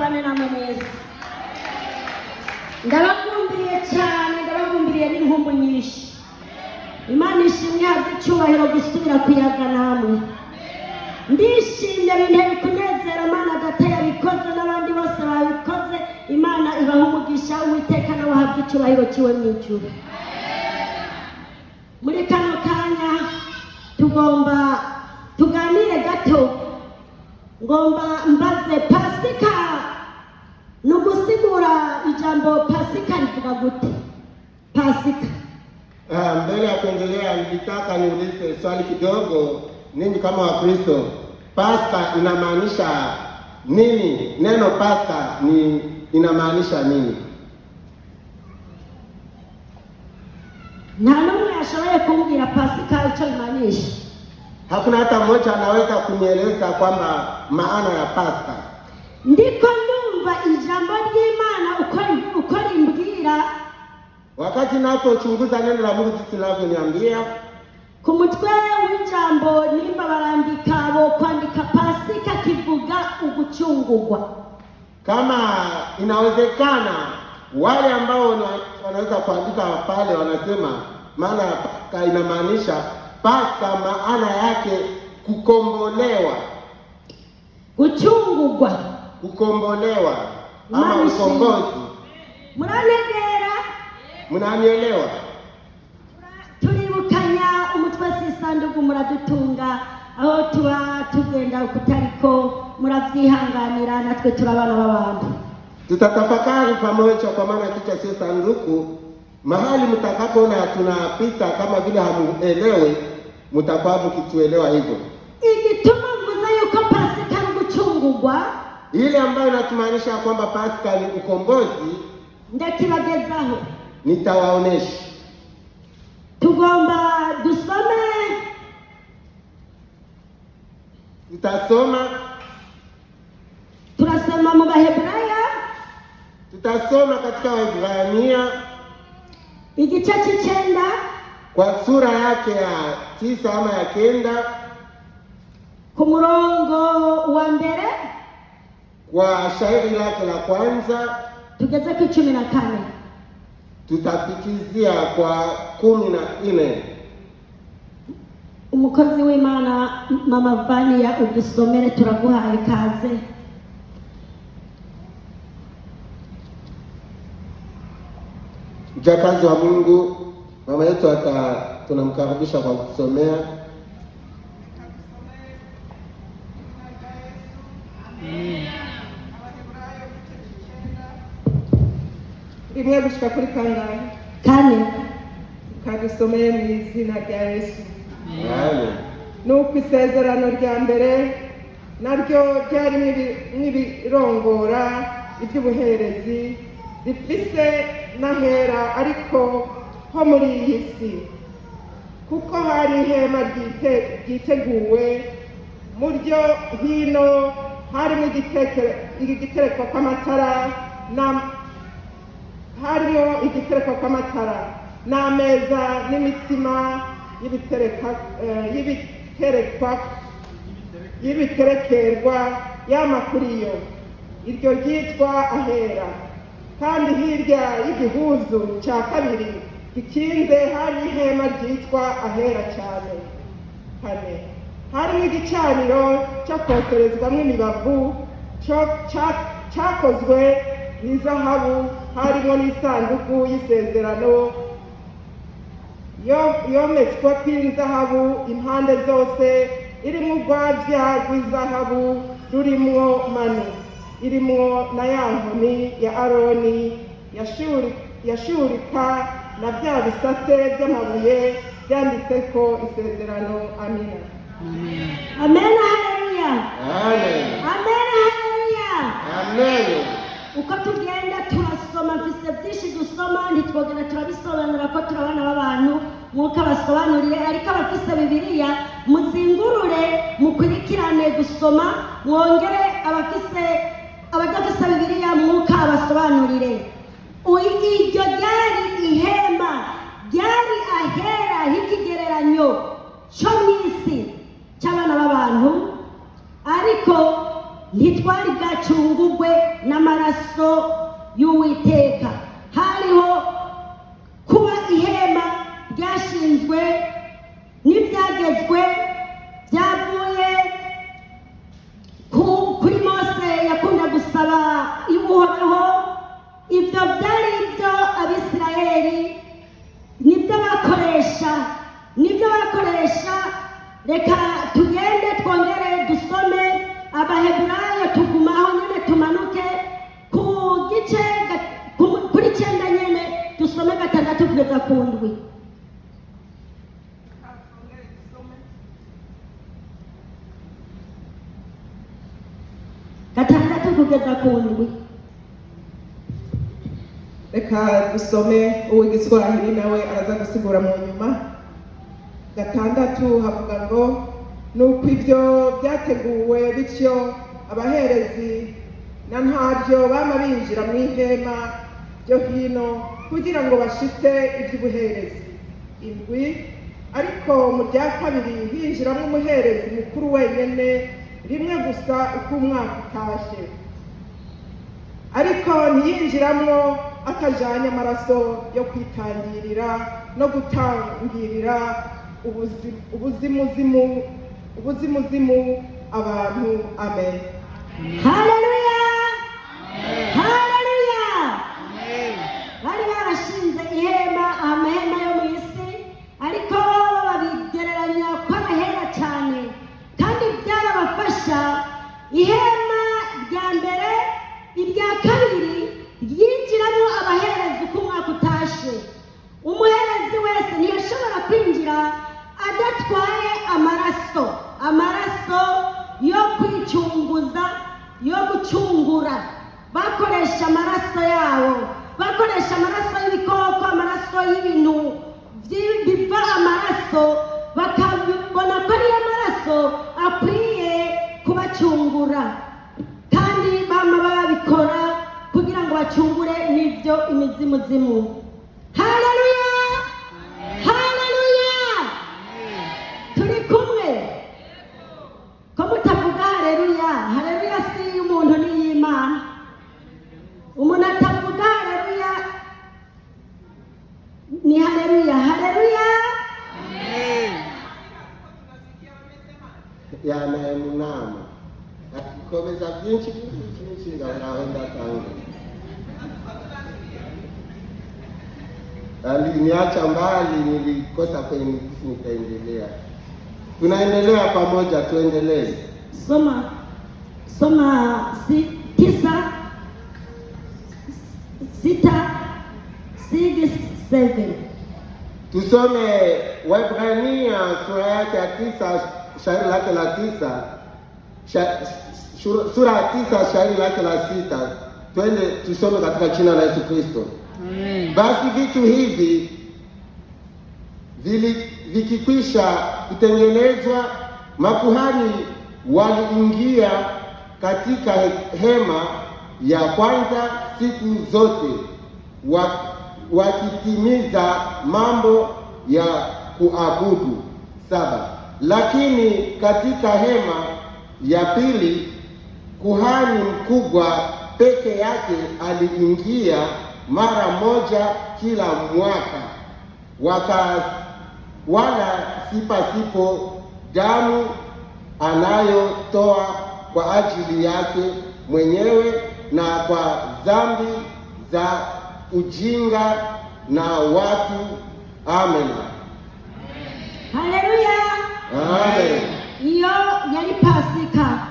abane namwe mwese. Ndabagumbiriye cyane, ndabagumbiriye n'inkumbu nyinshi. Imana ishimwe habwe icyubahiro gusubira kuyaga namwe. Ndishimye binteye kunezera Imana Data yabikoze n'abandi bose babikoze. Imana ibaha umugisha, Uwiteka nawe ahabwe icyubahiro kiwe mu ijuru. Muri kano kanya tugomba tuganire gato. Ngomba mbaze Pasika nugusigura ijambo Pasika rivuga gute? Pasika. Mbele ya kuendelea nilitaka niulize swali kidogo. Ninyi kama Wakristo, Pasaka inamaanisha nini? Neno Pasaka inamaanisha nini? Nta n'umwe yashoboye kumbwira Pasika icyo imaanisha. Hakuna hata mmoja anaweza kunieleza kwamba maana ya Pasaka. Ndiko ndumva ijambo ry'Imana uko rimbwira. Wakati napochunguza neno la Mungu jinsi linavyoniambia, ku mutwe w'ijambo nimba barambika bo kwandika Pasika kivuga ugucungurwa. Kama inawezekana wale ambao wanaweza kuandika pale wanasema maana ya Pasaka inamaanisha Pasaka maana yake kukombolewa. Gucungurwa. Kukombolewa ama ukombozi. Muranegera? Munanielewa? Turibukanya umutwe sisandugu muradutunga aho tuba tugenda kutariko muravyihanganira natwe turabana b'abantu. Tutatafakari pamoja kwa maana kichwa sio sanduku. Mahali mtakapoona tunapita kama vile hamuelewe, mtakuwa mkituelewa hivyo. Igituma mvuze yuko Pasika ni gucungurwa, ile ambayo inatumaanisha kwamba Pasika ni ukombozi, ndakibagezaho. Nitawaonesha. Tugomba dusome. Tutasoma. Turasoma mu Bahebraya. Tutasoma katika Waebrania igice cy'icenda kwa sura yake ya 9 ama ya 9 ku murongo wa mbere kwa shairi lake la kwanza tugeze ku 14. Tutafikizia kwa 14. Umukozi w'Imana Mama Vania udusomere turaguhaye kaze. Mjakazi wa Mungu mama yetu tunamkaribisha kwa kusomea. Rimwe gushika kuri kangahe? Kane. Kadusomeye mu izina rya Yesu. Amen. Nuko isezerano rya mbere naryo ryari n'ibirongora iby'ubuherezi rifise n'ahera ariko ho muri iyi si, kuko hari ihema ryiteguwe muryo hino harimo igiterekwa kw'amatara n'ameza n'imitsima y'ibiterekerwa y'amakuriyo, iryo ryitwa ahera. Kandi hirya y'igihuzu cya kabiri gikinze hari ihema ryitwa ahera cyane. Kane, harimo igicaniro cyo koserezwamo imibavu cyakozwe n'izahabu, harimo n'isanduku y'isezerano yometswe kuri zahabu impande zose, irimo urwabya rw'izahabu rurimwo manu, irimo na ya nkoni ya Aroni yashurika na bya bisate by'amabuye byanditseko isezerano. Amina. Amen. Haleluya. Amen. Amen. Haleluya. Amen. Uko tugenda turasoma mfise byinshi dusoma ntitwogera turabisobanura ko turabana b'abantu mwuka basobanurire, ariko abafise Bibiliya muzingurure mukurikirane gusoma, mwongere abadafise Bibiliya mwuka abasobanurire. Iryo ryari ihema, ryari ahera h'ikigereranyo cyo mw'isi cy'abana b'abantu, ariko ntitwari bwa bacungugwe n'amaraso y'Uwiteka. Hariho kuba ihema ryashinzwe n'ibyagezwe byavuye kuri Mose yakunda gusaba Uhoraho. Ibyo byari ibyo Abisirayeli nibyo bakoresha. Reka tugende twongere dusome Abaheburayo, tugumaho nyine tumanuke ku gice kuri 9 nyine dusome 6 kugeza ku 7. Gatandatu kugeza ku 7. Reka dusome uw'igiswahili nawe araza gusigura mu nyuma. 6 havuga ngo nuko ibyo byateguwe bityo abaherezi na ntabyo bama binjira mu ihema ryo hino kugira ngo bashitse iby'ubuherezi 7. Ariko mu rya 2 hinjiramo umuherezi mukuru wenyine rimwe gusa uko umwaka utashe, ariko ntiyinjiramo atajanye amaraso yo kwitangirira no gutangirira ubuzimuzimu abantu. Amen. Haleluya, haleluya. Bari barashinze amahema yo mu isi, ariko babigereranya ko arahera cyane kandi byarabafasha. Ihema rya mbere, irya kabiri ryinjiramo abaherezi uko umwaka utashe. Umuherezi wese ntiyashobora kwinjira adatwaye amaraso yo kwicunguza, yo gucungura. Bakoresha amaraso yabo, bakoresha amaraso y'ibikoko, amaraso y'ibintu biva amaraso, bakabona ko ariyo maraso akwiye kubacungura, kandi bama babikora kugira ngo bacungure n'ibyo imizimuzimu. Haleluya, haleluya. Turi kumwe ko mutavuga haleluya? Haleluya si y'umuntu ni y'Imana. Umuntu atavuga haleluya ni haleluya. Haleluya. Yanaye mu nama akikomeza byinshi ngaenda tangu aliniacha mbali, nilikosa kwenye mkisi, nikaendelea. Tunaendelea pamoja, tuendelee. Soma 6:7. Tusome Waebrania sura yake ya 9 shairi lake la 9, sura ya 9 shairi lake la 6. Twende tusome katika jina la Yesu Kristo. Amen. Basi vitu hivi vikikwisha kutengenezwa, makuhani waliingia katika hema ya kwanza siku zote, wakitimiza mambo ya kuabudu 7. Lakini katika hema ya pili kuhani mkubwa peke yake aliingia mara moja kila mwaka, wala si pasipo damu anayotoa kwa ajili yake mwenyewe na kwa dhambi za ujinga na watu. Amen. Haleluya. Amen. Hiyo yali Pasika.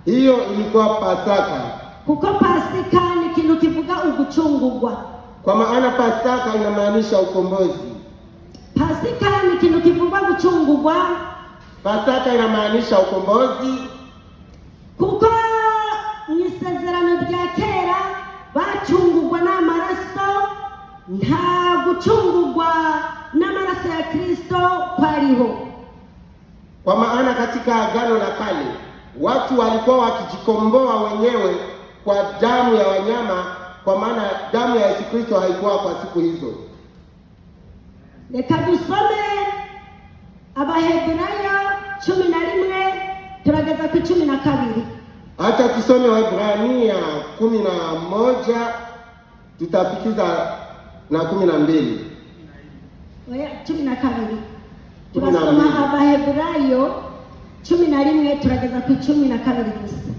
Hiyo ilikuwa Pasaka. Kuko Pasika ni kintu kivuga ugucungurwa. Kwa maana Pasaka inamaanisha ukombozi. Pasika ni kintu kivuga gucungurwa. Pasaka inamaanisha ukombozi. Kuko ni isezerano rya kera bacungurwa n'amaraso, nta gucungurwa n'amaraso ya Kristo kwariho. Kwa maana katika Agano la Kale watu walikuwa wakijikomboa wenyewe kwa damu ya wanyama, kwa maana damu ya Yesu Kristo haikuwa kwa siku hizo. Reka dusome Abaheburayo 11 turageza ku 12. Acha tusome Waebrania 11 tutafikiza na 12. Oya 12. Turasoma Abaheburayo 11 turageza ku 12 gusa.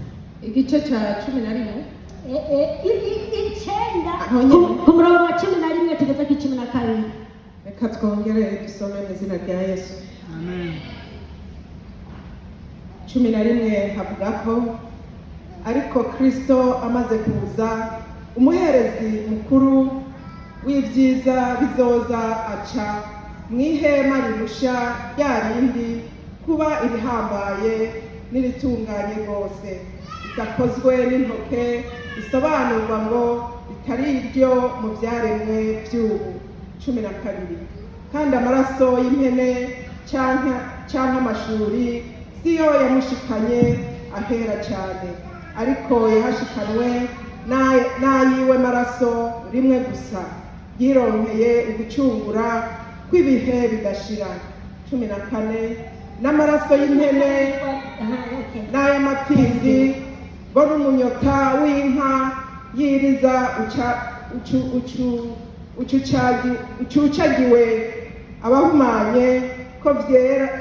Igice cha 11 icyenda ku murongo wa 11 tugeze ku 12. Reka twongere dusome mu izina rya Yesu. Amen. 11 havuga ko ariko Kristo amaze kuza umuherezi mukuru w'ibyiza bizoza aca mw'ihema rirusha ryarindi kuba irihambaye n'iritunganye rwose ridakozwe n'intoke risobanurwa ngo ritari iryo mu byaremwe by'ubu. 12. Kandi amaraso y'impene canke amashuri siyo yamushikanye ahera cyane, ariko yahashikanywe n'ayiwe maraso rimwe gusa yironkeye ugucungura kw'ibihe bidashira. 14. N'amaraso y'impene n'ay'amapfizi bo n'umunyota w'inka yiriza ucucagiwe abahumanye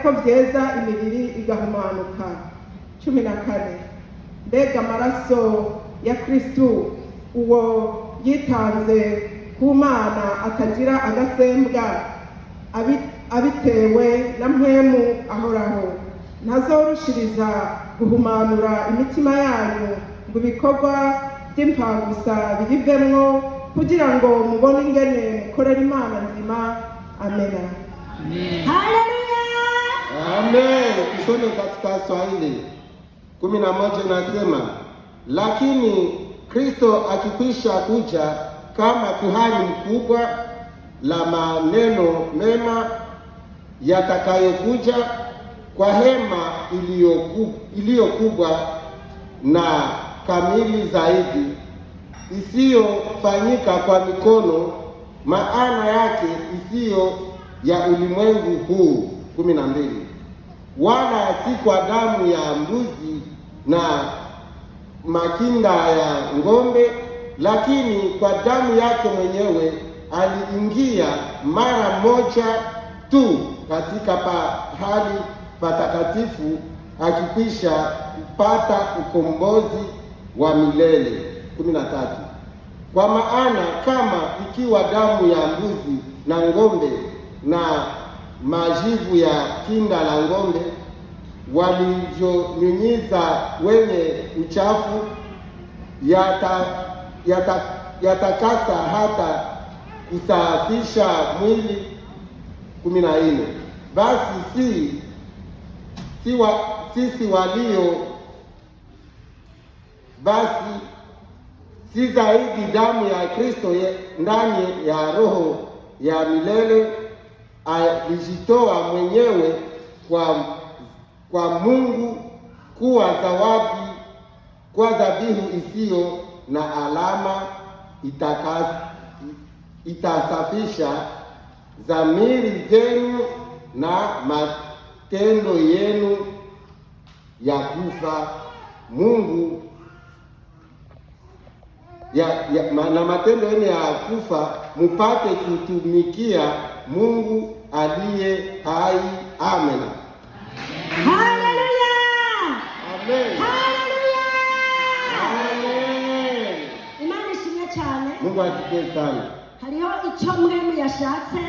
ko vyeza imibiri igahumanuka. 14. Mbega amaraso ya Kristu uwo yitanze ku Mana atagira agasembwa abitewe na mpwemu ahoraho ntazorushiriza guhumanura imitima yanyu ngo ibikorwa by'impfagusa birivemwo kugira ngo mubone ingene mukorera Imana nzima. Amen. Haleluya. Amen. Tusome katika Swahili 11 nasema, lakini Kristo akikwisha kuja kama kuhani mkubwa la maneno mema yatakayokuja kwa hema iliyo kubwa na kamili zaidi, isiyofanyika kwa mikono, maana yake isiyo ya ulimwengu huu. 12. Wala si kwa damu ya mbuzi na makinda ya ng'ombe, lakini kwa damu yake mwenyewe aliingia mara moja tu katika pahali patakatifu, akikwisha kupata ukombozi wa milele. 13. Kwa maana kama ikiwa damu ya mbuzi na ng'ombe na majivu ya kinda la ng'ombe walivyonyunyiza wenye uchafu yatakasa hata kusafisha mwili. 14. Basi si zaidi damu ya Kristo ndani ya roho ya milele alijitoa mwenyewe kwa Mungu kuwa dhabihu isiyo na alama, itasafisha dhamiri zenu na matendo yenu ya kufa Mungu na matendo yenu ya kufa mupate kutumikia Mungu aliye hai. Amen. Haleluya. Amen. Haleluya. Amen. Imana ishimwe cyane. Mungu asifiwe sana. Hariho icyo mwemu yashatse.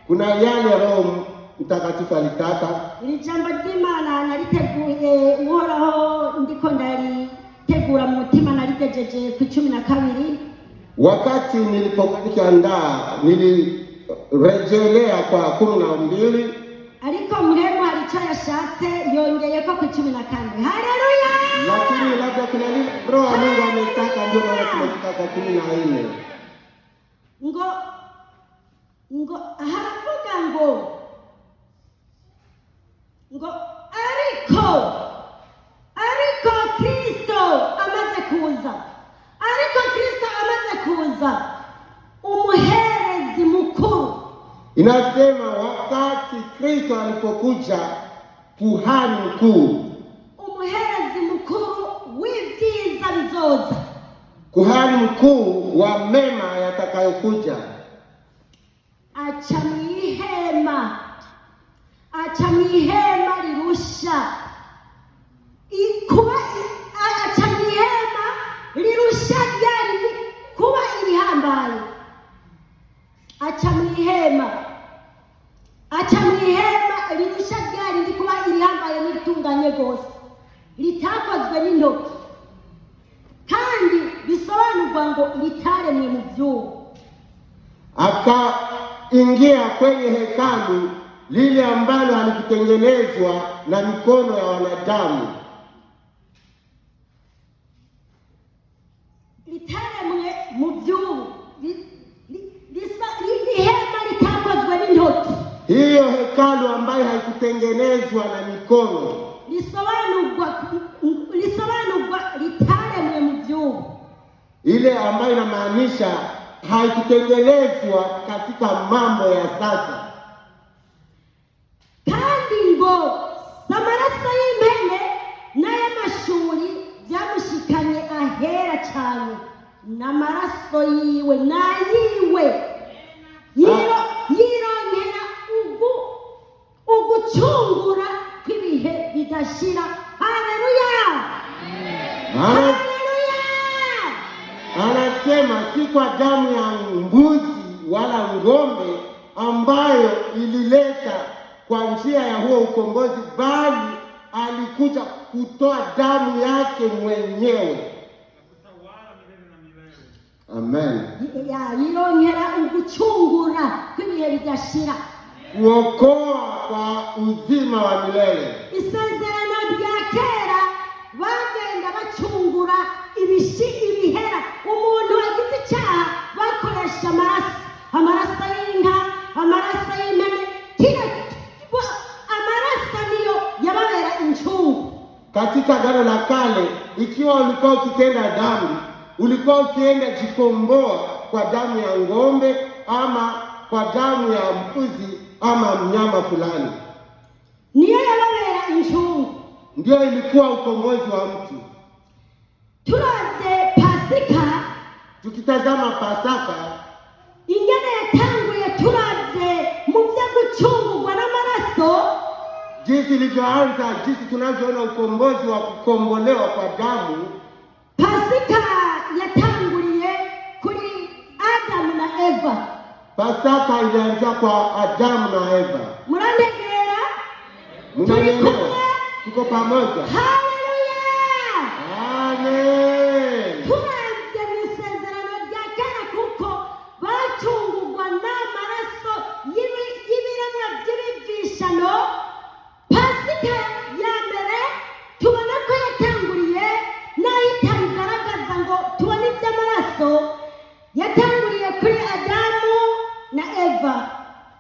Kuna yale Roho Mtakatifu alitaka. Iri jambo ry'Imana nariteguye uhoraho ndiko ndaritegura mu mutima narigejeje ku 12. Wakati nilipokuwa nikiandaa nilirejelea kwa 12. Ariko mwemu hari icyo yashatse yongeye ko ku 14. Haleluya. Lakini labda kuna Roho Mungu ametaka, ndio maana tumefika kwa 14. ngo haravuga ngo ariko Kristo amaze kuza umuherezi mukuru. Inasema wakati Kristo alipokuja kuhani mkuu, umuherezi mukuru azoza. kuhani mkuu wa mema yatakayokuja. Aca mwihema, aca mwihema rirusha aca mwihema rirusha ryari kuba irihambaye. Aca mwihema rirusha ryari kuba irihambaye n'itunganye rwose, ritakozwe n'intoki kandi bisobanurwa ngo ritaremwe mu byuma. Akaingia kwenye hekalu lile ambalo halikutengenezwa na mikono ya wanadamu, litaremwe mu byuma, ihema litakozwe n'intoki. hiyo hekalu ambayo haikutengenezwa na mikono, lisobanurwa litaremwe mu byuma, ile ambayo inamaanisha haikutengenezwa katika mambo ya sasa. kandi ngo samaraso y'impene n'ay'amashuri byamushikanye ahera cyane, n'amaraso yiwe n'ayiwe yironkera ugucungura kw'ibihe bidashira. Haleluya, haleluya. Anasema si kwa damu ya mbuzi wala ng'ombe ambayo ilileta kwa njia ya huo ukombozi, bali alikuja kutoa damu yake mwenyewe. Amen. Yironkera ugucungura kw'ibihe bidashira, kuokoa kwa uzima wa milele. Isezerano rya kera bagenda bacungura ibihera. Umuntu wagize icyaha bakoresha amaraso y'inka, amaraso y'impene, amaraso niyo yababera incungu. Katika Agano la Kale, ikiwa ulikuwa ukitenda dhambi, ulikuwa ukienda jikomboa kwa damu ya ng'ombe ama kwa damu ya mbuzi ama mnyama fulani, niyo yababera incungu, ndio ilikuwa ukombozi wa mtu. Turavye Pasika, tukitazama Pasaka ingene yatanguye, turavye mu byo gucungurwa n'amaraso, jinsi ilivyoanza, jinsi tunavyoona ukombozi wa kukombolewa kwa damu. Pasika yatanguliye kuri Adamu na Eva. Pasaka ilianza kwa Adamu na Eva. Murantegera? Mnanielewa? Tuko pamoja? Haleluya! Amen. Turavye mw'isezerano rya kera kuko bacungurwa n'amaraso y'ibiremwa by'ibivishano. Pasika ya mbere tubona ko yatanguriye nayo itabigaragaza ngo tubone iby'amaraso, yatanguriye kuri Adamu na Eva.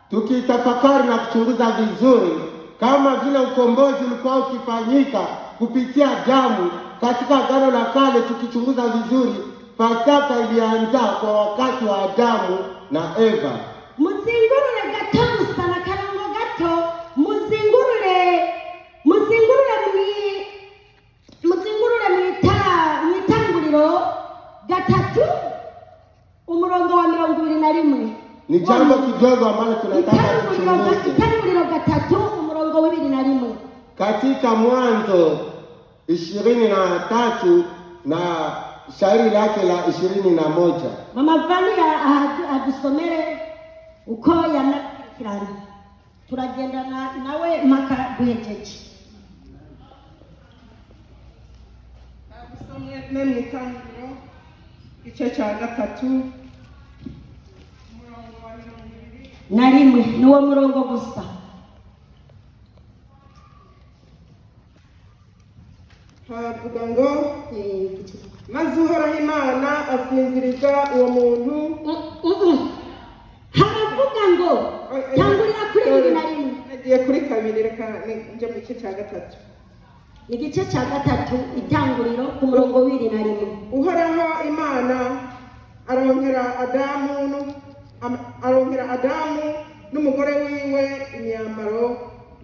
Tukitafakari na kuchunguza vizuri, kama vile ukombozi ulikuwa ukifanyika kupitia damu katika Agano la Kale, tukichunguza vizuri, Pasaka ilianza kwa wakati wa Adamu na Eva. Muzingurure gato gusa na karango gato, muzingurure mw'itanguriro gatatu umurongo wa 21. Ni jambo kidogo ambalo tunataka tuchunguze. Itanguriro gatatu umurongo wa 21. Katika Mwanzo 23 na shairi lake la 21. Mama Vania adusomere uko yanakirana. Turagenda nawe maka duhejeje. Abusomye mw'itanguriro igice cya gatatu umurongo wa 21 n'uwo murongo gusa. havuga ngo maze Uhoraho Imana asinziriza uwo muntu. Haravuga ngo tangurira kuri 21. Nagiye kuri 2, reka nje mu gice cya gatatu. Igice cya gatatu itanguriro ku murongo 21. Uhoraho Imana arongera Adamu n'umugore wiwe imyambaro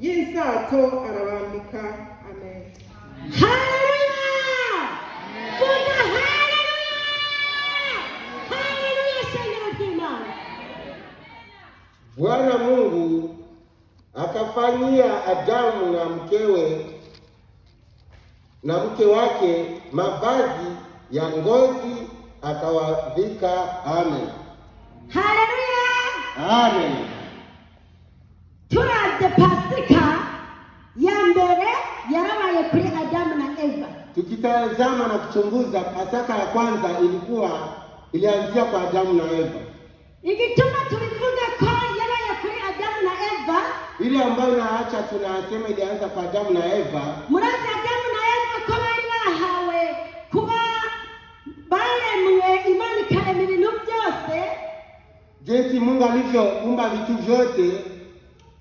y'insato arabambika. Amen. Haleluya! Vuga Bwana Mungu akafanyia Adamu na mke wake mavazi ya ngozi akawavika. Amen. Haleluya. Amen. Turavye Pasika ya mbere yarabaye kuri Adamu na Eva. Tukitazama na kuchunguza, Pasaka ya kwanza ilianzia kwa Adamu na Eva. Igituma tubivuga ko yabaye kuri Adamu na Eva, ile ambayo naacha tunasema ilianza kwa Adamu na Eva. Murazi Adamu na Eva ko bari bahawe kuba baremwe Imana ikarema ibintu byose, jinsi Mungu alivyoumba vitu vyote,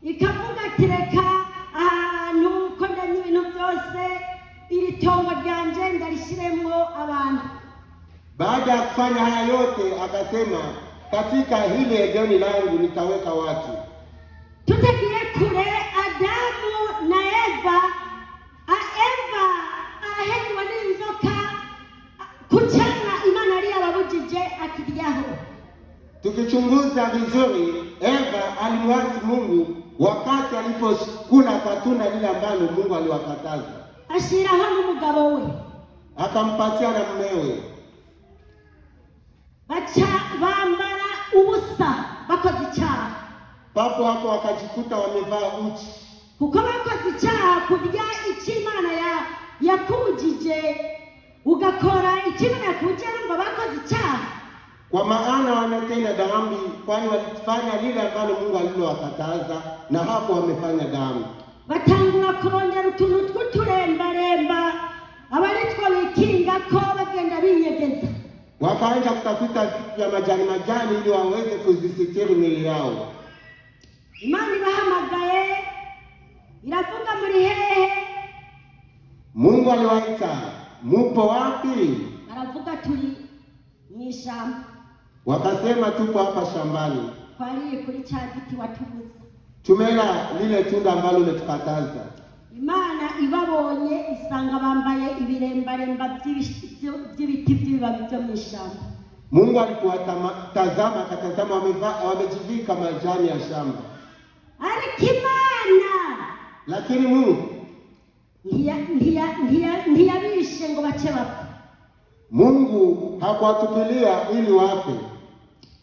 ikavuga kireka ahantu ko ndemye ibintu byose, iri tongo ryanje ndarishiremwo abantu. Baada ya kufanya haya yote akasema, katika hili Edeni langu nitaweka watu. Tutagiye kure Adamu na Eva, Eva arahendwa n'inzoka kuchana Imana yari yababujije akiryaho. Tukichunguza vizuri, Eva alimwasi Mungu wakati alipokula kwa tunda lile ambalo Mungu aliwakataza. Ashiraho n'umugabo we, akampatia na mumewe, bacha bambara ubusa bakoze icyaha. Papo hapo wakajikuta wamevaa uchi, kuko bakoze icyaha kurya icyo Imana yakubujije, ugakora icyo Imana yakubujije ngo bakoze icyaha. Kwa maana wametenda dhambi, kwani walifanya lile ambalo Mungu alilowakataza, na hapo wamefanya dhambi. Batangura kurondera utuntu tw'uturembaremba abaritwa bikinga ko bagenda binyegeza. Wakaanza kutafuta vitu vya majani ili waweze kuzisitiri miili yao. Imana ibahamagaye iravuga muri hehe? Mungu aliwaita, mupo wapi? Aravuga turi mwishamba. Wakasema tupo hapa shambani. Twariye kuri cya giti watubuza. Tumela lile tunda ambalo umetukataza. Imana ibabonye isanga bambaye ibirembaremba by'ibiti by'ibibabi byo mwishamba. Mungu alipowatazama akatazama wamejivika majani ya shamba. Ariko Imana, lakini Mungu ntiyabishe ngo bace bapfa. Mungu hakuwatupilia ili wafe.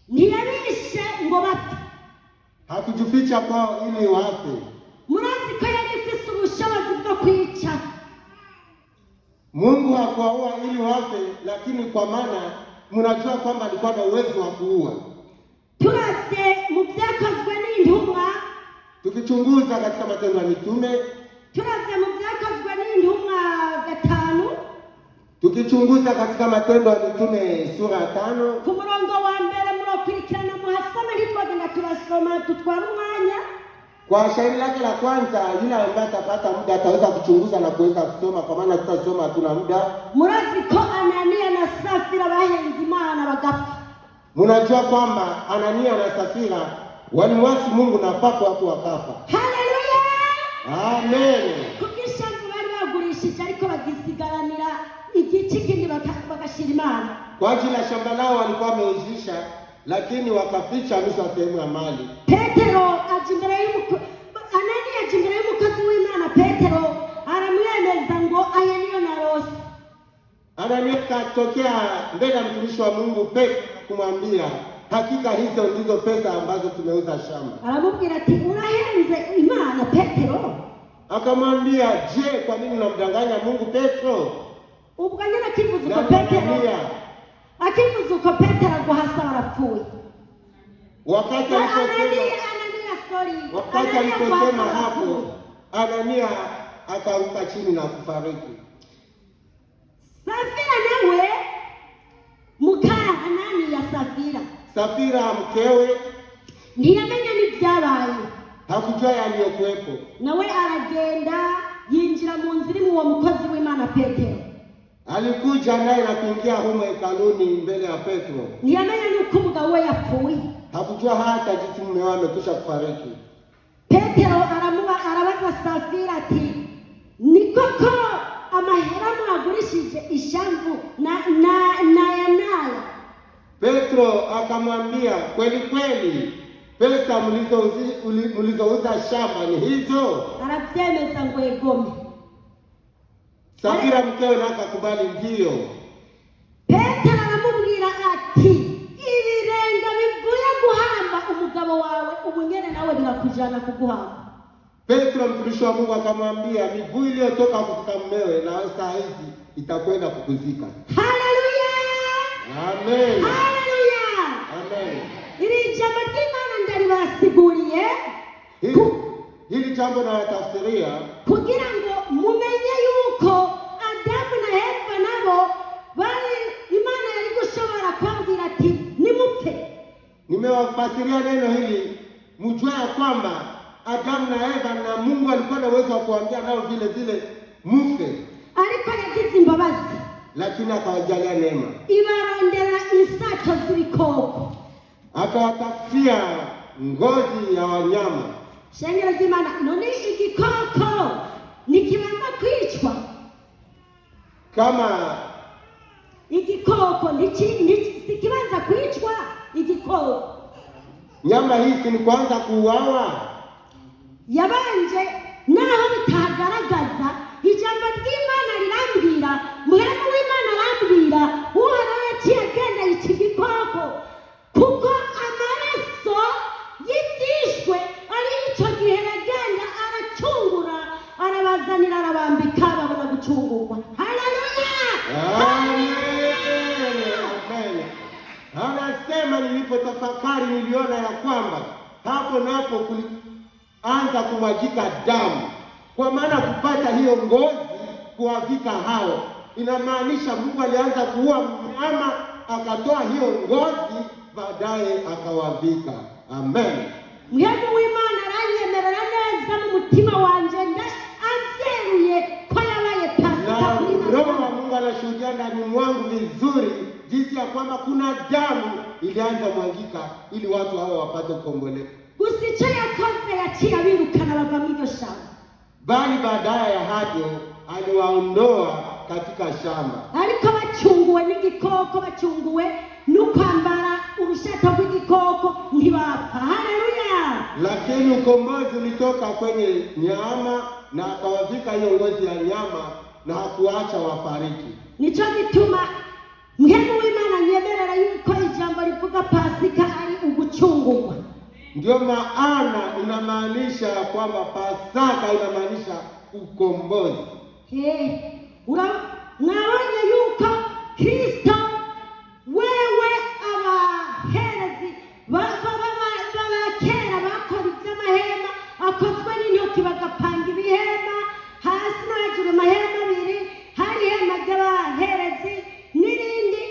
Ntiyabishe ngo bapfe. Hakujificha kwao ili wafe. Murazi ko yari ifise ubushobozi bwo kwica. Mungu hakuwaua ili wafe, lakini kwa maana mnajua kwamba alikuwa na uwezo wa kuua. Turavye mu byakozwe n'intumwa, tukichunguza katika Matendo ya Mitume, turavye mu byakozwe n'intumwa 5, tukichunguza katika Matendo ya Mitume sura 5 ku murongo wa mbere murokurikirana muhasoma ntitwagenda turasoma tutwara umwanya. Kwa shairi lake la kwanza, yule ambaye atapata muda ataweza kuchunguza na kuweza kusoma, kwa maana tutasoma hatuna muda. Murazi ko Anania na Safira bahenze Imana bagapfa. Mnajua kwamba Anania na Safira walimwasi Mungu na papo hapo wakafa. Haleluya. Amen. Kubishangu bari bagurishije ariko bagisigaranira igice kindi bagashira Imana. Kwa ajili ya shamba lao walikuwa wameuzisha, lakini wakaficha nusu sehemu ya mali. Petero Anania ajimbere y'umukozi w'Imana. Petero aramwemeza ngo aya niyo narose. Anania katokea mbele ya mtumishi wa Mungu Petro kumwambia, hakika hizo ndizo pesa ambazo tumeuza shamba. Aramubwira ati urahenze Imana Petero. Akamwambia, je, kwa nini unamdanganya Mungu Petro? Ubwo nyine akivuze ko Petero guhasa barapfuye. Wakati aliposema hapo, Anania akaanguka chini na kufariki. Safira nawe muka Anania Safira mkewe ntiyamenya n'ibyabaye, hakujua yaliyokuwepo. Nawe aragenda yinjira mu nzira mu mukozi w'Imana Petero. Alikuja naye na kuingia humo hekaluni mbele ya Petro. Ntiyamenya nuko umugabo we yapfuye. Hakujua hata jinsi mume wake amekwisha kufariki. Petero arabaza Safira ati, ni koko amahera mwagurishije ishamvu na Petro akamwambia, kweli kweli pesa mlizouza shamba ni hizo? Arabyemeza ngo egome. Safira mkewe na akakubali ndio. Petero aramubwira ati ibirenga bivuye guhamba umugabo wawe ubunyene nawe birakujana kuguhamba. Petro mtumishi wa Mungu akamwambia, miguu iliyotoka kutoka mmewe na saa hizi itakwenda kukuzika. Haleluya! Amen. Haleluya! Amen. Iri jambo ry'Imana ndaribasiguriye hili jambo na watafsiria kugira ngo mumenye yuko Adamu na Eva nabo bari Imana yari gushobora kwambira ati nimupfe. Nimewafasiria neno hili mjue ya kwamba Adamu na Eva na Mungu alikuwa na uwezo wa kuambia nao vile vile mufe, ariko yagize imbabazi, lakini akawajalia neema, ibarondera isato z'ibikoko, akawatafutia ngozi ya wanyama. Shengero z'Imana, none igikoko nikibanza kwicwa? Kama igikoko sikibanza kwicwa? Igikoko nyama hizi ni kwanza kuuawa? Yabanje naho bitagaragaza ijambo ry'Imana rirambwira, muhemu w'Imana arambwira Uhoraho yaciye agenda iki gikoko kuko amaraso y'ibyishwe ari icyo gihe yagenda aracungura, arabazanira, arabambika, babona gucungurwa. Haleluya! Amen. Amen. Anasema nilipotafakari niliona ya kwamba hapo napo anza kumwagika damu, kwa maana kupata hiyo ngozi kuwavika hao inamaanisha Mungu alianza kuua mnyama akatoa hiyo ngozi baadaye akawavika. Amen. Muhemu w'Imana aranyemerera neza mu mutima wanje avyeruye ko yabaye Pasika kuri na Roho wa Mungu anashuhudia ndani mwangu vizuri jinsi ya kwamba kuna damu ilianza mwagika ili watu hao wapate kukombolewa. Gusa icyo yakoze yaciye abirukana bava mu iryo shamba, bali baadaye ya hapo aliwaondoa katika shamba. Ariko bacunguwe n'igikoko, bacunguwe n'ukwambara urushato rw'igikoko ntibapfa. Haleluya! Lakini ukombozi ulitoka kwenye nyama na akawavika hiyo ngozi ya nyama na hakuacha wafariki. Nico gituma muhemu w'Imana nyemerera yuko ijambo rivuga Pasika ari ugucungurwa. Ndio maana inamaanisha kwamba Pasaka inamaanisha ukombozi. Naonye yuko Kristo wewe abaherezi babakera bakora iby'amahema akozwe n'intoki bagapanga ibihema hasi no hejuru, amahema abiri, hari ihema ry'abaherezi n'irindi,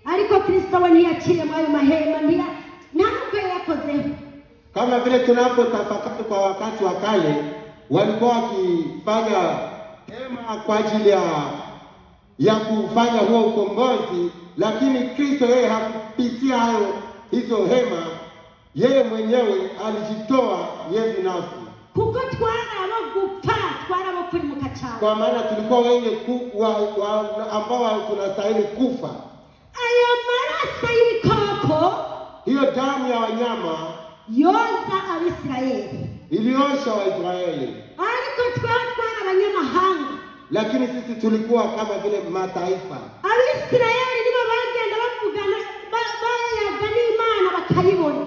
ariko Kristo we ntiyaciye mu ayo mahema, ntabwo yakozeho. Kama vile tunapotafakari kwa wakati wa kale walikuwa wakifanya hema kwa ajili ya kufanya huo ukombozi, lakini Kristo yeye hakupitia hizo hema, yeye mwenyewe alijitoa yeye binafsi. Kuko twarabo gupfa, twarabo kurimuka cyane, kwa maana tulikuwa wenye ambao tunastahili kufa. Ayo maraso y'ibikoko, hiyo damu ya wanyama yoza Abisirayeli, iliosha Waisraeli, ariko twari abanyamahanga, lakini sisi tulikuwa kama vile mataifa. Abisirayeli nibo bagenda bavugana bayaga n'Imana bakayibona.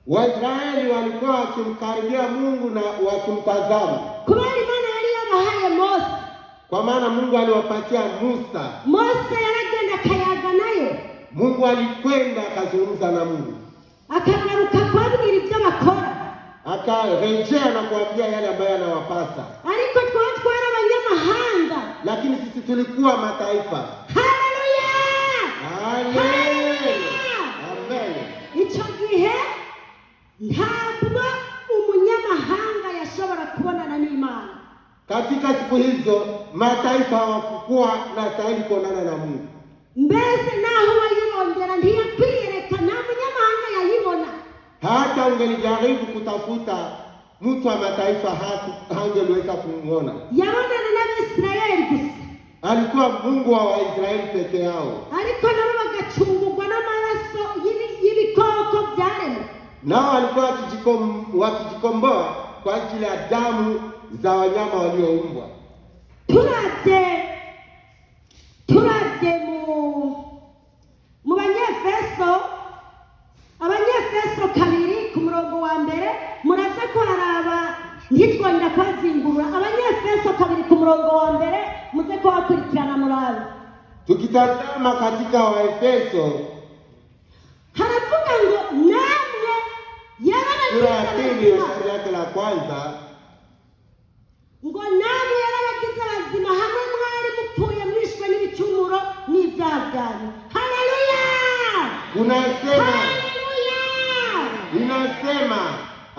Waisraeli walikuwa wakimkaribia Mungu na wakimtazama, kubera Imana yari yabahaye Mose, kwa maana Mungu aliwapatia Musa. Mose yaragenda akayaga nayo, Mungu alikwenda akazungumza na Mungu, akagaruka kubabwira ibyo bakora, akarejea na kuambia yale ambayo anawapasa. Ariko twari abanyamahanga, lakini sisi tulikuwa mataifa. Haleluya! Amen. Amen. Icyo gihe ntabwo umunyamahanga yashobora kubonana n'Imana. Katika siku hizo mataifa hawakuwa na stahili kuonana na Mungu. Mbese naho wayirondera ntiyakwiyereka, nta munyamahanga yayibona. Hata ungelijaribu kutafuta mtu wa mataifa hangeweza kumuona. Yabonana n'Abisirayeli gusa. Alikuwa Mungu wa Waisraeli peke yao, ariko nabo bagacungurwa n'amaraso y'ibikoko byaremwe. nao walikuwa wakijikomboa kwa ajili ya damu za wanyama walioumbwa. turavye mu Banyefeso, Abanyefeso 2 ku murongo wa mbere, muraza ko haraba ntitwonda kwazingurura. Abanyefeso 2 ku murongo wa mbere, muze ko akurikirana murabe. Tukitazama katika Waefeso haravuga ngo namwe yarabagize yake la kwanza, ngo namwe yarabagize abazima hamwe mwari mupfuye mwishwe n'ibicumuro n'ibyaha byanyu. Haleluya! Inasema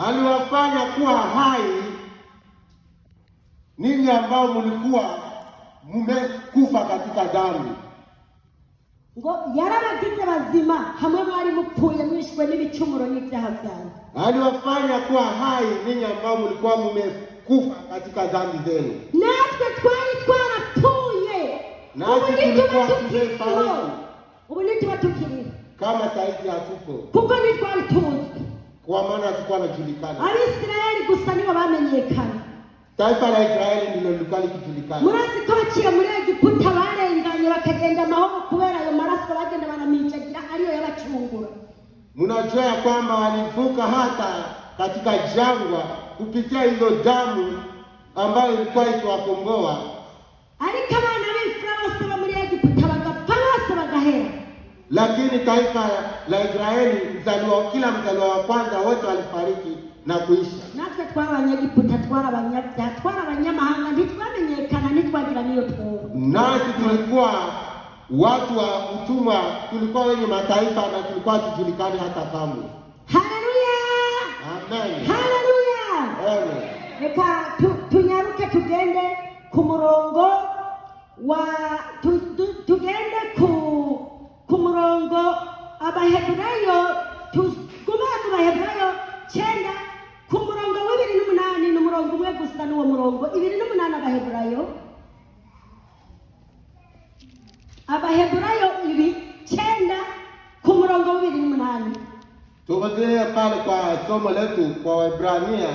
aliwafanya kuwa hai ninyi ambao mlikuwa mmekufa katika dhambi. Ngo yarabagize abazima hamwe mwari mupfuye mwishwe n'ibicumuro n'ibyaha byanyu. Aliwafanya kuwa hai ninyi ambao mlikuwa mmekufa katika dhambi zenu. Natwe twari twarapfuye, nasi tulikuwa tumefariki. Ubu ntituba tukiriho kama saizi hatupo, kuko ntitwari tuzwi, kwa maana tulikuwa tunajulikana. Abisirayeli gusa nibo bamenyekana. Taifa la Israeli ndilo lilikuwa likijulikana. Murazi ko baciye muri Egiputa barenganye bakagenda amahoro kubera ayo maraso bagenda banamijagira ariyo yabacungura. Mnajua ya kwamba walivuka hata katika jangwa kupitia hizo damu ambayo ilikuwa ikiwakomboa. Ariko abana b'Isirayeli bose muri Egiputa bagapfa bose bagahera. Lakini taifa la Israeli kila mzaliwa wa kwanza wote walifariki na kuisha. Natwe twari Abanyegiputa, twari abanyabyaha, twari abanyamahanga, ntitwamenyekana, ntitwagira niyo twubu. Nasi tulikuwa watu wa utumwa, tulikuwa wenye mataifa na tulikuwa tujulikane hata kamwe. Haleluya! Amen. Haleluya! Amen. Reka tunyaruke tugende ku murongo wa tugende ku murongo Abaheburayo, tugume mu Baheburayo 9 ku murongo wa 28 n'umurongo umwe gusa n'uwo murongo 28. Abaheburayo 9 ku murongo wa 28. Tuangalie pale kwa somo letu kwa Waebrania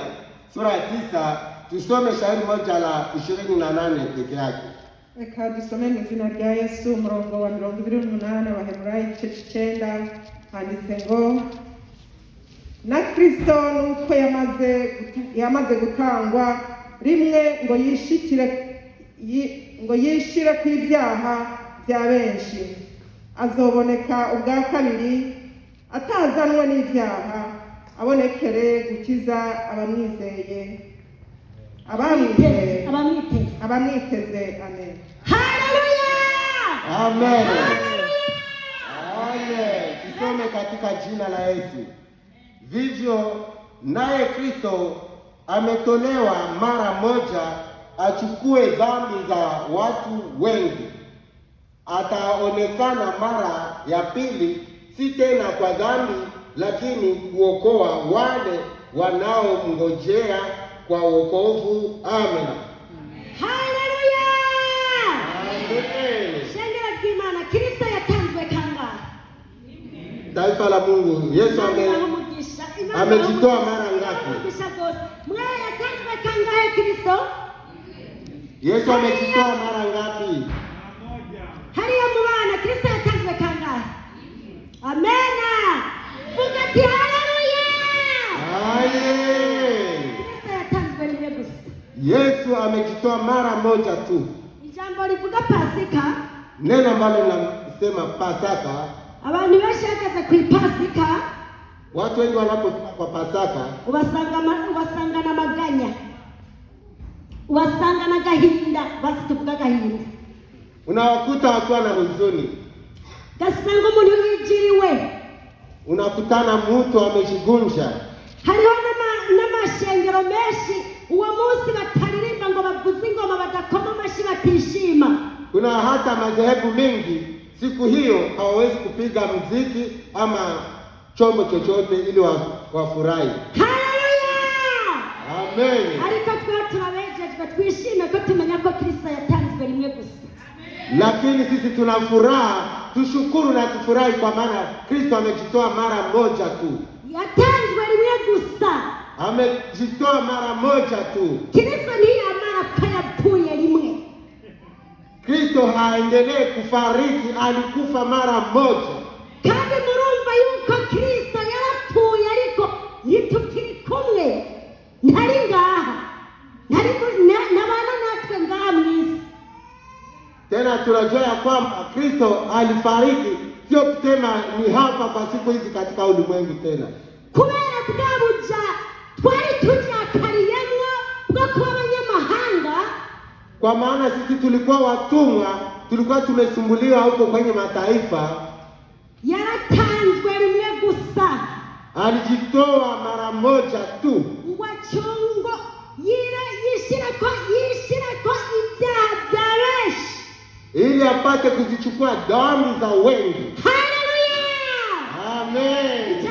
sura ya 9, tusome shairi moja la 28 peke yake. Reka dusome mu izina rya Yesu umurongo wa 28 Abaheburayo 9 handitse ngo na Kristo nuko yamaze gutangwa rimwe ngo yishire ku ibyaha bya benshi, azoboneka ubwa kabiri atazanwe n'ibyaha, abonekere gukiza abamwizeye abamwiteze. Amen. Haleluya! Amen. Amen. Tusome katika jina la Yesu. Vivyo naye Kristo ametolewa mara moja achukue dhambi za watu wengi, ataonekana mara ya pili, si tena kwa dhambi, lakini kuokoa wale wanaomngojea kwa wokovu. Amen. Haleluya! Amen. Shangara kimana Kristo yatanzwe kanga. Taifa la Mungu, Yesu amejitoa mara ngapi? Mwana yatanzwe kanga Kristo? Yesu amejitoa mara ngapi? Hariya mwana Kristo yatanzwe kanga. Amena. Fungati haleluya. Amen. Kristo yatanzwe rimwe gusa. Yesu amejitoa mara moja tu. Ijambo livuga Pasika, neno ambalo linasema Pasaka. Abantu bashakaza ku Pasika, watu wengi wanapofika kwa Pasaka ubasanga na maganya, ubasanga na gahinda, basi tuvuga gahinda. Unawakuta wakiwa na huzuni. Gasanga umuntu yijiriwe. Unakutana mtu amejigunja. Hariho n'amashengero menshi uwo munsi bataririmba ngo bavuze ingoma badakoma amashi batishima. Kuna hata madhehebu mengi siku hiyo hawawezi kupiga muziki ama chombo chochote ili wafurahi. Haleluya! Amen. Ariko turabeje twishime ko tumenya ko Kristo yatanzwe rimwe gusa. Lakini sisi tuna furaha, tushukuru na tufurahi kwa maana Kristo amejitoa mara moja tu. yatanzwe rimwe gusa. Amejitoa mara moja tu. Kristo ntiyamara yapfuye rimwe. Kristo haendelee kufariki, alikufa mara moja. Kandi murumva yuko Kristo yarapfuye ariko ntitukiri kumwe. Ntari ngaha. Nabana natwe ngaha mwisi. Tena tunajua ya kwamba Kristo alifariki, sio kusema ni hapa kwa siku hizi katika ulimwengu tena. Kubera bwabuja twari tujakariyemwo bwo kuba abanyamahanga. Kwa maana sisi tulikuwa watumwa, tulikuwa tumesumbuliwa huko kwenye mataifa. Yaratanzwe rimwe gusa. Alijitoa mara moja tu. Ngwachungo yishirako ibyaha bya benshi, ili apate kuzichukua dhambi za wengi. Haleluya! Amen.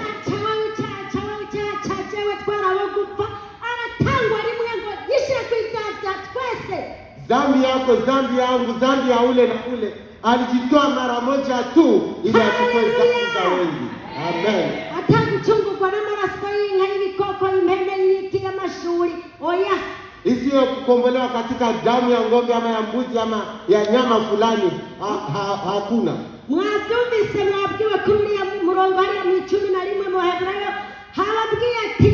Chachewe twarabagupa aratangwa rimwe ngo yishirako ibyaha bya twese. Dhambi yako, dhambi yangu, dhambi ya ule na ule, alijitoa mara moja tu ili achukue dhambi za wengi. Amen. Ataguchungurwa n'amaraso y'inka, y'ibikoko, impene, y'iki, y'amashuri. Oya. Isiyo kukombolewa katika damu ya ng'ombe ama ya mbuzi ama ya nyama fulani. Hakuna. Mwavyumvise mwabwiwe kuri uriya murongo hariya mu 11 mu Heburayo harabwiye ati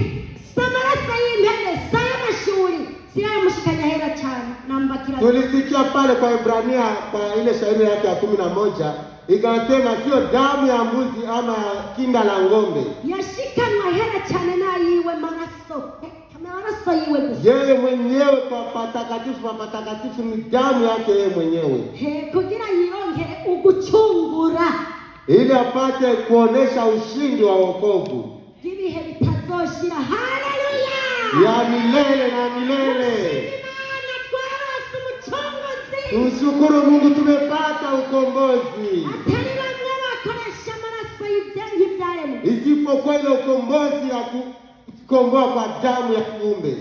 samaraso y'impene, y'amashuri, siyo mushikanya hera cyane nambakira. Tulisikia pale kwa Ibrania kwa ile shairi yake ya 11 ikasema sio damu ya mbuzi ama kinda la ng'ombe. Yashikanwa hera cyane na yiwe maraso. Maraso yiwe gusa. Yeye mwenyewe kwa patakatifu ni damu yake yeye mwenyewe. Kugira yirongere uguchungura. Ili apate kuonesha ushindi wa wokovu. Ibihe bitazoshira. Haleluya! Ya milele na milele. Tushukuru Mungu tumepata ukombozi. Isipokuwa ile ukombozi ya kukomboa kwa damu ya kiumbe.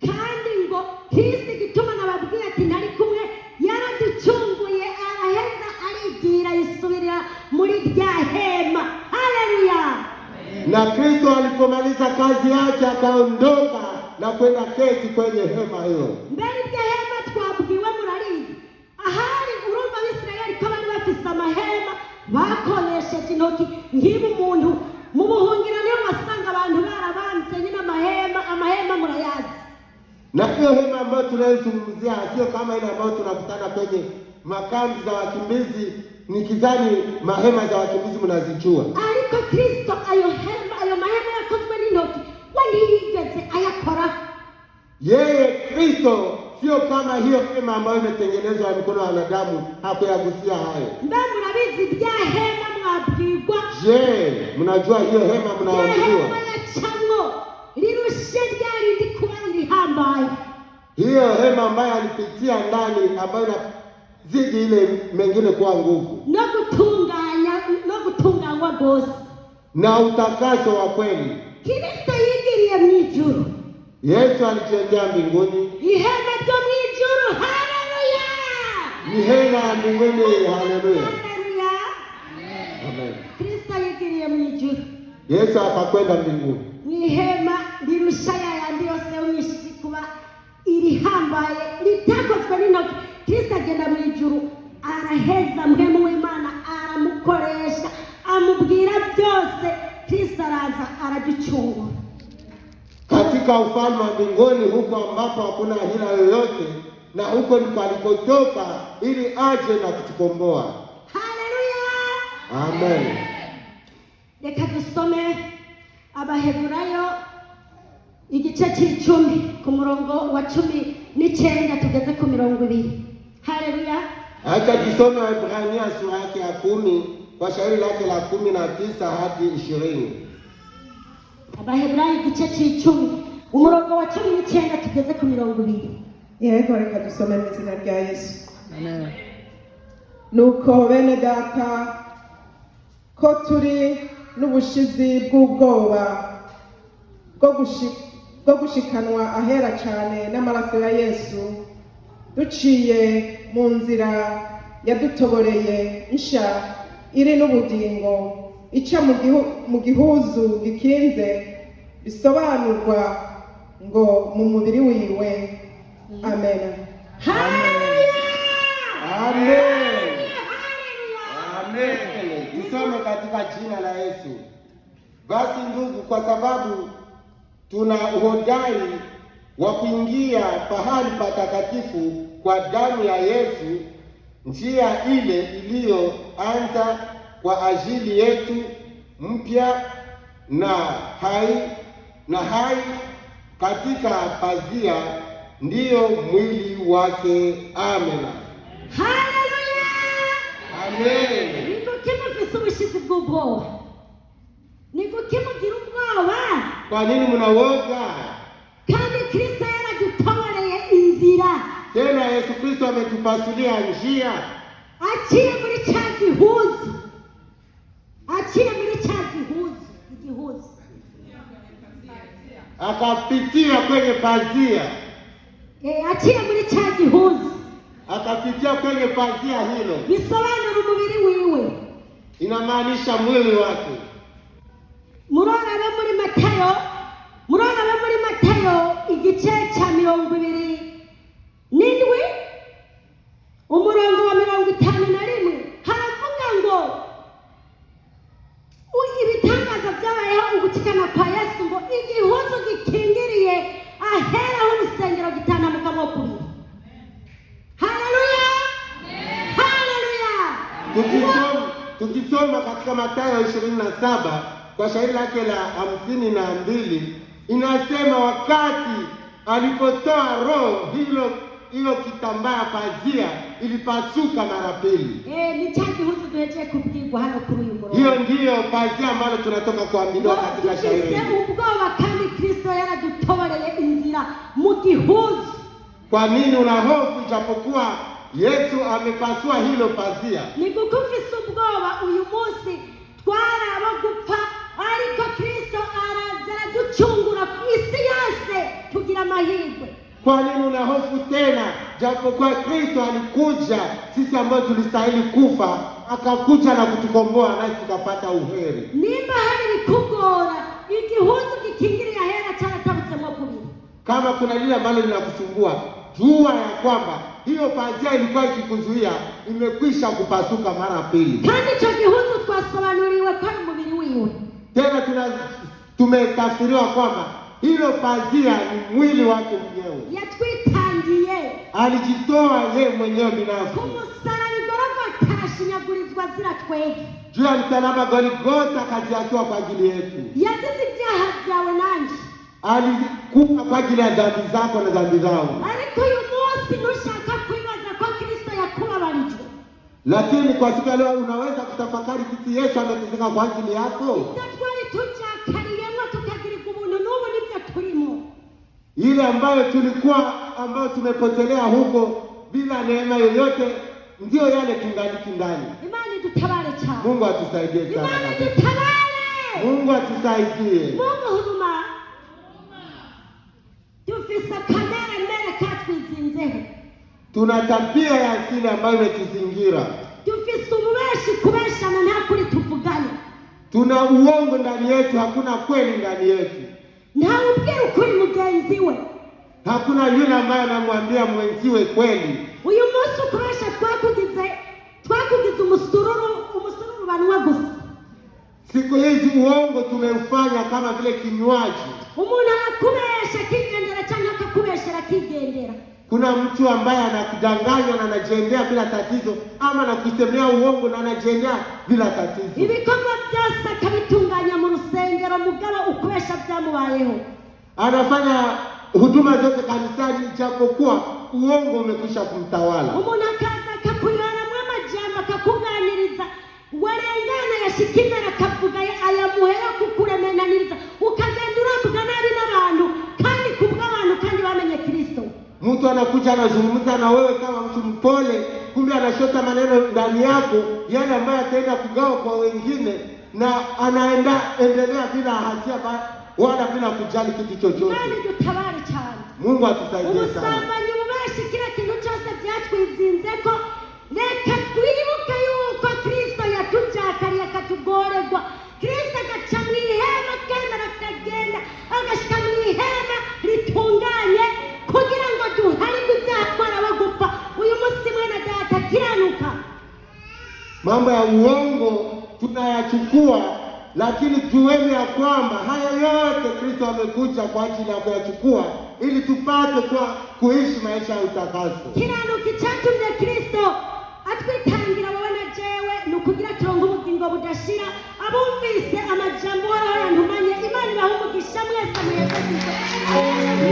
Kandi ngo Kristo gituma nababwiye ati ntari kumwe yaraducunguye araheza arigira yisubirira muri rya hema. Haleluya! Na Kristo alipomaliza kazi yake akaondoka na kwenda keti kwenye hema hilo. Mbele rya hema twabwiwe murarizi. Ahari urumva Abisirayeli ko bari bafise amahema bakoresheje intoki ngiba umuntu mu buhungiro niyo wasanga abantu barabambye nyine amahema murayazi. Na hiyo hema ambayo tunayozungumzia sio kama ile ambayo tunakutana kwenye makambi za wakimbizi, nikidhani mahema za wakimbizi mnazijua. Ariko Kristo ayo mahema yakozwe n'intoki waliyigeze ayakora. Yeye Kristo sio kama hiyo hema ambayo imetengenezwa na mikono ya wanadamu, hakuyagusia hayo. Mbe murabizi rya hema mwabwirwa? Je, mnajua hiyo hema mnaambiwa? Lirushe ryari ndi kuba irihambaye. Hiyo hema ambayo alipitia ndani ambayo inazidi ile mengine kwa nguvu. No gutunganywa gose. Na utakaso wa kweli. Kristo yigiriye mwijuru. Yesu alijengea mbinguni. Ihema ryo mwijuru. Haleluya! Ni hema ya mbinguni. Haleluya. Amen. Kristo yigiriye mwijuru. Yesu akakwenda mbinguni. Ni hema lirushaya yandi yose umishiki kuba irihambaye litakozwe n'intoki. Kristo agenda mwijuru araheza mpemu w'Imana aramukoresha amubwira byose. Kristo araza araducungura. Katika ufalme wa mbinguni huko ambapo hakuna hila yoyote, na huko ndiko alipotoka ili aje na kutukomboa. Haleluya! Amen. Reka dusome Abaheburayo igice c'icumi ku murongo wa 19 tugeze ku 20. Haleluya! Acha tusome Ibrania sura yake ya 10 kwa shairi lake la 19 hadi 20. Abaheburayo igice c'icumi umurongo wa 19 tugeze ku 20. Yego, reka dusome mu izina rya Yesu. Amen. Nuko bene data, ko turi n'ubushizi bw'ubwoba bwo gushikanwa ahera cyane n'amaraso ya Yesu, duciye mu nzira yadutoboreye insha iri n'ubugingo, ica mu gihuzu gikinze bisobanurwa ngo mu mubiri wiwe. Amen. Amen. Amen. Tusome katika jina la Yesu. Basi ndugu, kwa sababu tuna uhodari wa kuingia pahali patakatifu kwa damu ya Yesu, njia ile iliyoanza kwa ajili yetu mpya na hai katika pazia, ndiyo mwili wake. Amen. Haleluya. Amen. Niko kimufise ubushizi bw'ubwoba, niko kimugira ubwoba. Kwa nini mnawoga? Kandi Kristo yaradutoboreye inzira. Tena Yesu Kristo ametupasulia njia, aciye muri cya gihuzu, igihuzu akapitia kwenye pazia, aciye muri cya gihuzu, akapitia kwenye pazia hilo. Bisobanura umubiri wiwe, inamaanisha mwili wake. Murora muri Matayo igice cya 27 umurongo wa 51 haravuga ngo ibitangaza byabayeho ugutikana kwa Yesu, ngo igihuzu gikingiriye ahera h'urusengero gitanamugamo kubiri. Haleluya. Haleluya. Tukisoma katika Mathayo 27 kwa shairi lake la 52 inasema, wakati alipotoa roho, hilo kitambaa pazia ilipasuka mara pili. Ni cya gihuzu duhejeje kubwirwa hano kuri uyu murongo. Hiyo ndiyo pazia ambalo tunatoka kuambiwa katika shairi hili. Ubwoba kandi Kristo yaradutoboreye inzira mu gihuzu. Kwa nini una hofu ijapokuwa Yesu amepasua hilo pazia? Ni gukufisa ubwoba uyu munsi twaraba gupfa, ariko Kristo arazara ducungura isi yose tugira amahirwe. Kwa nini una hofu tena japokuwa Kristo alikuja sisi ambao tulistahili kufa, akakuja na kutukomboa nasi tukapata uheri? Nimba hari bikugora igihuzu gikingiriye ahera cyaratabutsemwo kubiri. Kama kuna lile ambalo linakusumbua, jua ya kwamba hiyo pazia ilikuwa ikikuzuia imekwisha kupasuka mara pili. Kandi icyo gihuzu twasobanuriwe ko ari umubiri wiwe. Tena tumetafsiriwa kwamba hilo pazia ni mwili wake mwenyewe. Yatwitangiye, alijitoa yeye mwenyewe binafsi. Kumusaraba Golgotha arashinyagurizwa zira twege. Juu ya msalaba Golgotha akaziakiwa kwa ajili yetu. Yazize ibyaha byawe nanje. Alikufa kwa ajili ya dhambi zako na dhambi zangu. Ariko uyu munsi nushaka kwibaza ko Kristo yakubabarijwe. Lakini kwa siku leo unaweza kutafakari kiti Yesu ameteseka kwa ajili yako. Twari tujakariyemo tukagirirwa ubuntu n'ubu nibyo turimo. Ile ambayo tumepotelea huko bila neema yoyote, ndio yale tungaliki ndani. Imani dutabare cyane. Mungu atusaidie sana. Imani dutabare. Mungu atusaidie. Mungu huruma. Dufisa kamera mbere katwizinzeho. Tuna tabia ya asili ambayo imetuzingira. Dufisa ububeshi kubeshana nta kuri tuvugana. Tuna uongo ndani yetu, hakuna kweli ndani yetu. Nta ubwira ukuri mugenzi we. Hakuna yule ambaye anamwambia mwenziwe kweli. Uyu munsi ukubesha twakugize umusururu banwa gusa. Siku hizi uongo tumemfanya kama vile kinywaji. Umuntu anakubesha kigendera cyangwa akakubeshera kigendera. Kuna mtu ambaye anakudanganya na anajiendea bila tatizo, ama anakusemea uongo na anajiendea bila tatizo. Ibikorwa byose akabitunganya mu rusengero, mugabo ukubesha byamubayeho. Anafanya huduma zote kanisani ijapokuwa uongo umekwisha kumtawala. Umuntu akaza akakuyoramwa amajambo akakuganiriza, warengana yashikimera akavuga ayamuhera kukuremenaniriza, ukagenda urambuga nabi n'abantu kandi kubw'abantu kandi bamenye Kristo. Mtu anakuja anazungumza na wewe kama mtu mpole, kumbe anashota maneno ndani yako yale ambayo ataenda kugawa kwa wengine, na endelea bila hatia wala bila kujali kitu chochote. Imani dutabare cyane. Mungu atusaidie sana. Ubusambanyi bubeshi kila kintu cyose byatwizinzeko, reka twibuke yuko Kristo yatujakariye akatugorerwa mambo ya uongo tunayachukua, lakini jueni ya kwamba haya yote Kristo amekuja kwa ajili ya kuyachukua ili tupate kuishi maisha ya utakaso. Kiranuka icyatumye Kristo atwitangira wowe na jewe ni ukugira turonke ubugingo budashira. Abumvise amajambo yarantumanye, Imana ibahumugisha mwese muyezeze.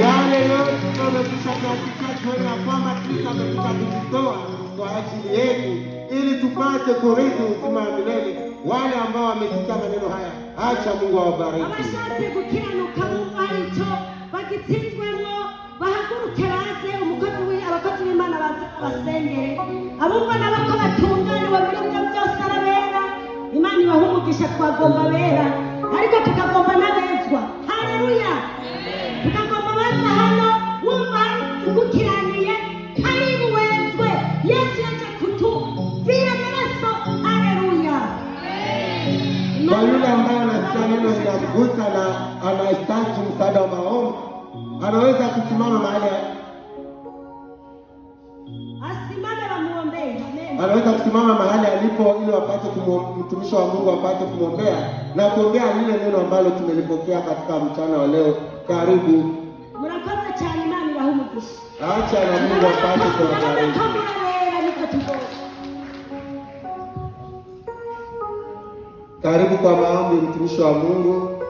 Yale yote tumekwisha kusikia, tuone ya kwamba Kristo amekuja kujitoa kwa ajili yetu ili tupate kurithi uzima wa milele. Wale ambao wamesikia maneno haya, acha Mungu awabariki. Abashatse gukiranuka mu aricyo bagitsinzwemo bahaguruke baze abakozi b'Imana baze abasengere. Abumva nabo ko batunganiwe muri byo byose arabera. Imana ibahumugisha. Twagomba bera ariko tukagomba n'abezwa. Haleluya. Tukagomba baza hano wumva ugukiraniye karibu wezwe. Yesu yaje kutuvira amaraso. Haleluya. Kwa yule ambaye anasikia neno linamgusa na anahitaji msaada wa maombi, anaweza kusimama mahali, asimame wamuombee. anaweza kusimama mahali alipo ili wapate mtumishi wa Mungu apate kumwombea na kuombea lile neno ambalo tumelipokea katika mchana wa leo. Karibu. Murakoze cyane, Imana ibahumugisha. Acha na Mungu apate kuwabariki. Karibu kwa maombi, mtumishi wa Mungu.